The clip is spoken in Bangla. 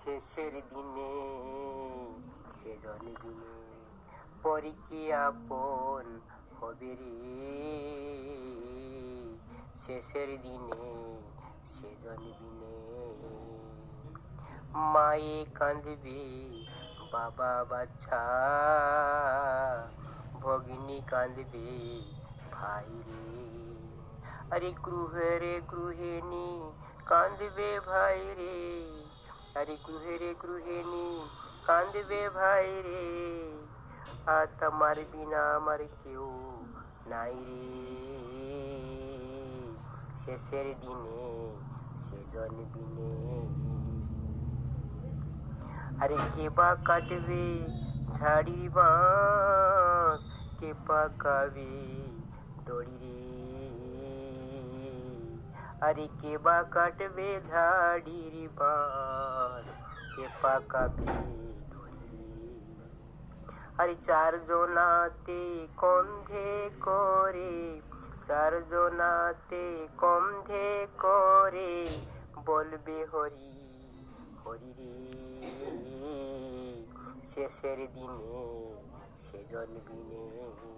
শেষের দিনে সে জনবিনে পরে কি আপন হবে রে। শেষের দিনে সে জনবিনে মায়ে কাঁদবে বাবা বাচ্চা, ভগিনী কাঁদবে ভাই রে। আরে গৃহেরে গৃহিণী কাঁদবে ভাই রে, আরে গৃহেরে গৃহিণী কাঁদবে ভাই রে। আর তোমার বিনা আমার কেউ নাই রে। শেষের দিনে সে জনবিনে আরে কে বা কাটবে ঝাড়ির বাঁশ, কে পাকাবে দড়ি রে। আরে কে বা কাটবে ঝাড়ির বাঁশ, কে পাকাবে দড়ি রে। আরে চারজনাতে কন্ধে করে, চারজনাতে কন্ধে করে বলবে হরি হরি রে। শেষের দিনে সে জনবিনে।